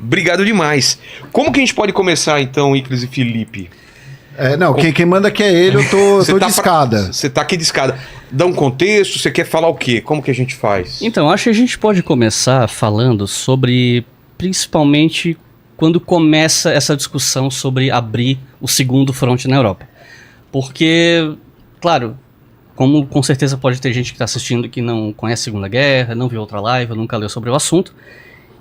Obrigado demais. Como que a gente pode começar, então, Iclis e Felipe? Quem manda aqui é ele, eu tô de escada. Você tá aqui de escada. Dá um contexto, você quer falar o quê? Como que a gente faz? Então, acho que a gente pode começar falando sobre, principalmente, quando começa essa discussão sobre abrir o segundo fronte na Europa. Porque, claro, como com certeza pode ter gente que está assistindo que não conhece a Segunda Guerra, não viu outra live, nunca leu sobre o assunto,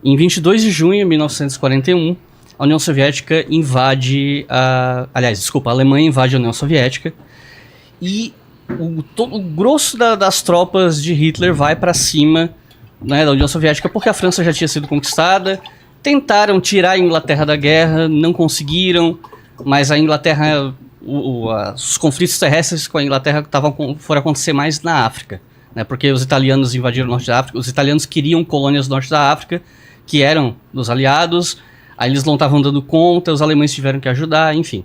em 22 de junho de 1941, a União Soviética invade a Alemanha invade a União Soviética e o grosso das tropas de Hitler vai para cima, né, da União Soviética porque a França já tinha sido conquistada. Tentaram tirar a Inglaterra da guerra, não conseguiram, mas a Inglaterra, os conflitos terrestres com a Inglaterra foram acontecer mais na África, né, porque os italianos invadiram o norte da África, os italianos queriam colônias no norte da África, que eram dos aliados. Aí eles não estavam dando conta, os alemães tiveram que ajudar, enfim.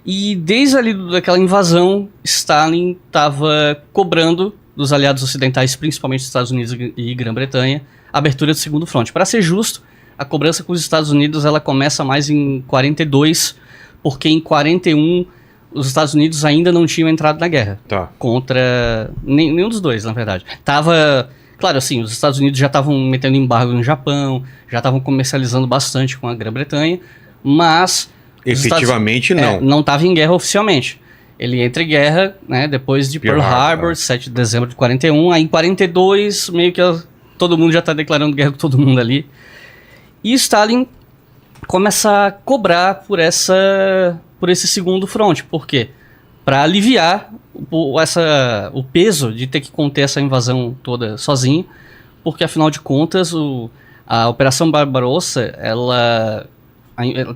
E desde ali daquela invasão, Stalin estava cobrando dos aliados ocidentais, principalmente Estados Unidos e Grã-Bretanha, a abertura do segundo fronte. Para ser justo, a cobrança com os Estados Unidos ela começa mais em 42, porque em 41 os Estados Unidos ainda não tinham entrado na guerra. Tá. Contra nenhum dos dois, na verdade. Claro, assim, os Estados Unidos já estavam metendo embargo no Japão, já estavam comercializando bastante com a Grã-Bretanha, mas... Efetivamente não. Não estava em guerra oficialmente. Ele entra em guerra, né, depois de Pearl Harbor, 7 de dezembro de 41, aí em 42, meio que todo mundo já está declarando guerra com todo mundo ali. E Stalin começa a cobrar por esse segundo fronte. Por quê? Para aliviar o peso de ter que conter essa invasão toda sozinho, porque afinal de contas a Operação Barbarossa,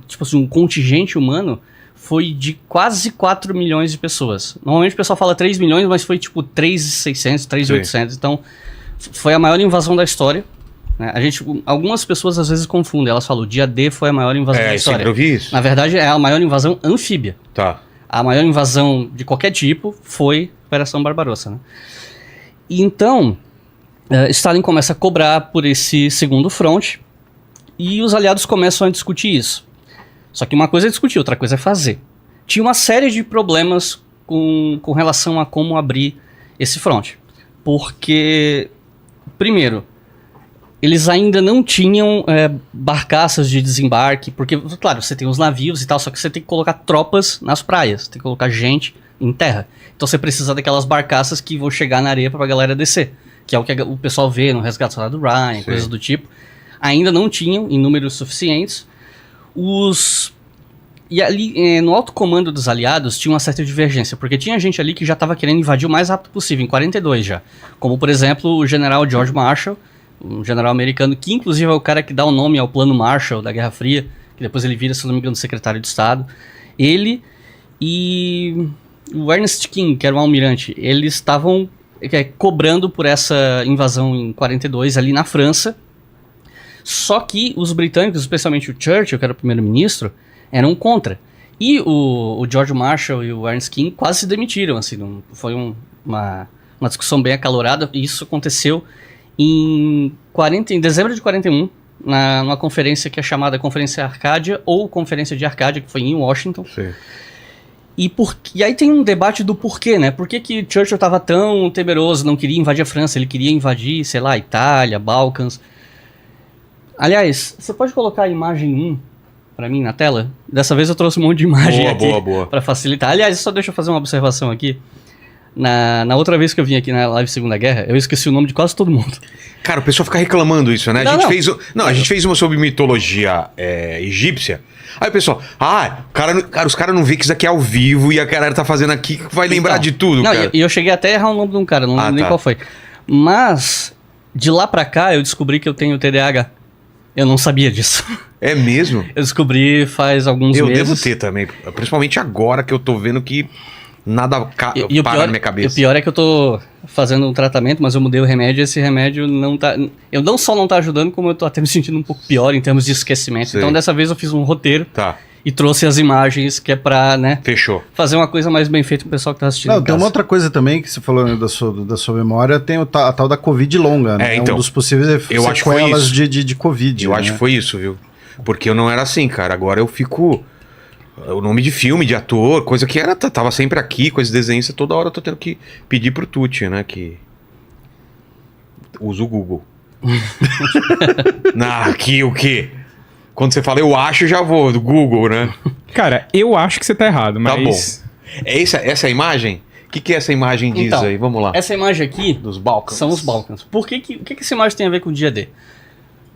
tipo assim, um contingente humano foi de quase 4 milhões de pessoas. Normalmente o pessoal fala 3 milhões, mas foi tipo 3.600, 3.800, então foi a maior invasão da história. Né? Algumas pessoas às vezes confundem, elas falam, o dia D foi a maior invasão da história. Sempre ouvi isso. Na verdade é a maior invasão anfíbia. Tá. A maior invasão de qualquer tipo foi a Operação Barbarossa. Né? E então, Stalin começa a cobrar por esse segundo fronte e os aliados começam a discutir isso. Só que uma coisa é discutir, outra coisa é fazer. Tinha uma série de problemas com relação a como abrir esse fronte. Porque, primeiro, eles ainda não tinham barcaças de desembarque, porque, claro, você tem os navios e tal, só que você tem que colocar tropas nas praias, tem que colocar gente em terra. Então você precisa daquelas barcaças que vão chegar na areia pra galera descer, que é o que o pessoal vê no Resgate do Ryan, sim, coisas do tipo. Ainda não tinham em números suficientes. E ali, no alto comando dos aliados, tinha uma certa divergência, porque tinha gente ali que já estava querendo invadir o mais rápido possível, em 42 já. Como, por exemplo, o general George Marshall, um general americano, que inclusive é o cara que dá o nome ao Plano Marshall da Guerra Fria, que depois ele vira, se não me engano, secretário de Estado. Ele e o Ernest King, que era um almirante, eles estavam cobrando por essa invasão em 42 ali na França. Só que os britânicos, especialmente o Churchill, que era o primeiro-ministro, eram contra. E o George Marshall e o Ernest King quase se demitiram. Assim, foi uma discussão bem acalorada. E isso aconteceu em dezembro de 41, numa conferência que é chamada Conferência Arcádia, ou Conferência de Arcádia, que foi em Washington. Sim. E aí tem um debate do porquê, né? Por que Churchill estava tão temeroso, não queria invadir a França, ele queria invadir, sei lá, a Itália, Balcãs. Aliás, você pode colocar a imagem 1 pra mim na tela? Dessa vez eu trouxe um monte de imagem aqui pra facilitar. Aliás, só deixa eu fazer uma observação aqui. Na outra vez que eu vim aqui na live Segunda Guerra, eu esqueci o nome de quase todo mundo. Cara, o pessoal fica reclamando isso, né? A gente fez uma sobre mitologia egípcia. Aí o pessoal, os caras não vê que isso aqui é ao vivo e a galera tá fazendo aqui que vai lembrar de tudo, cara. E eu cheguei até a errar o nome de um cara, não lembro nem qual foi. Mas, de lá pra cá, eu descobri que eu tenho TDAH. Eu não sabia disso. É mesmo? Eu descobri faz alguns meses. Eu devo ter também, principalmente agora que eu tô vendo que nada para na minha cabeça. E o pior é que eu tô fazendo um tratamento, mas eu mudei o remédio e esse remédio não tá... Não só não tá ajudando, como eu tô até me sentindo um pouco pior em termos de esquecimento. Sei. Então dessa vez eu fiz um roteiro. Tá. e trouxe as imagens que é pra, né, Fechou. fazer uma coisa mais bem feita pro pessoal que tá assistindo. Não, em tem uma casa. outra coisa também que você falou, né, da sua memória, tem a tal da Covid longa, né? Então, um dos possíveis eu acho que foi sequelas isso. de Covid. Eu né? acho que foi isso, viu? Porque eu não era assim, cara. Agora eu fico... O nome de filme, de ator, coisa que era, tava sempre aqui, coisa de desenhista, toda hora eu tô tendo que pedir pro Tuti, né? Que usa o Google. Aqui o quê? Quando você fala eu acho, já vou, do Google, né? Cara, eu acho que você tá errado, mas... Tá bom. É essa a imagem? O que é essa imagem diz Então, aí? Vamos lá. Essa imagem aqui Dos Balcãs. são os Balcãs. O que essa imagem tem a ver com o dia D?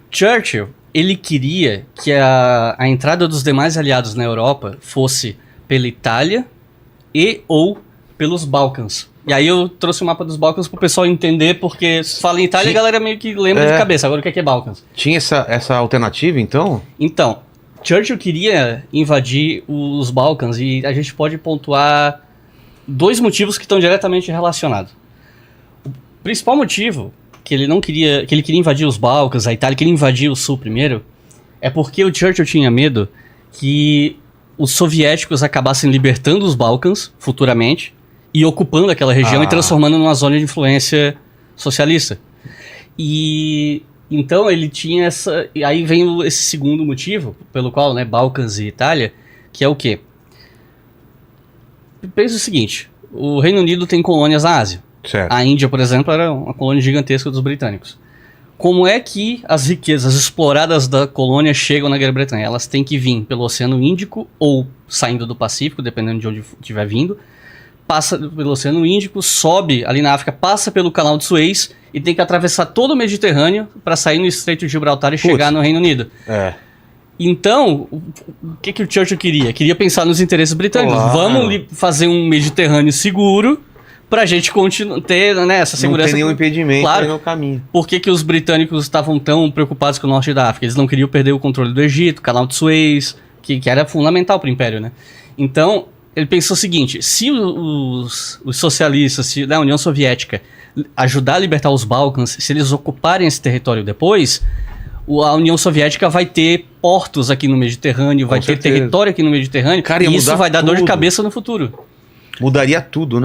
Churchill, ele queria que a entrada dos demais aliados na Europa fosse pela Itália e ou pelos Balcãs. E aí eu trouxe o mapa dos Balcãs pro pessoal entender, porque se fala em Itália, a galera meio que lembra de cabeça. Agora o que é Balcãs? Tinha essa alternativa, então? Então, Churchill queria invadir os Balcãs e a gente pode pontuar 2 motivos que estão diretamente relacionados. O principal motivo que ele queria invadir os Balcãs, a Itália queria invadir o Sul primeiro, é porque o Churchill tinha medo que os soviéticos acabassem libertando os Balcãs futuramente e ocupando aquela região e transformando numa zona de influência socialista. E então ele tinha essa... E aí vem esse segundo motivo pelo qual, né, Balcãs e Itália, que é o quê? Pensa o seguinte, o Reino Unido tem colônias na Ásia. Certo. A Índia, por exemplo, era uma colônia gigantesca dos britânicos. Como é que as riquezas exploradas da colônia chegam na Grã-Bretanha? Elas têm que vir pelo Oceano Índico ou saindo do Pacífico, dependendo de onde estiver vindo. Passa pelo Oceano Índico, sobe ali na África, passa pelo Canal de Suez e tem que atravessar todo o Mediterrâneo para sair no Estreito de Gibraltar e chegar no Reino Unido. É. Então, o que o Churchill queria? Queria pensar nos interesses britânicos. Claro. Vamos fazer um Mediterrâneo seguro pra gente ter, né, essa segurança. Não tem nenhum impedimento Claro. aí no caminho. Por que os britânicos estavam tão preocupados com o norte da África? Eles não queriam perder o controle do Egito, Canal de Suez, que era fundamental para o Império, né? Então, ele pensou o seguinte, se os socialistas, se a União Soviética ajudar a libertar os Balcãs, se eles ocuparem esse território depois, a União Soviética vai ter portos aqui no Mediterrâneo, vai ter certeza. território aqui no Mediterrâneo, Cara, ia e isso mudar vai dar dor de tudo. cabeça no futuro. Mudaria tudo, né?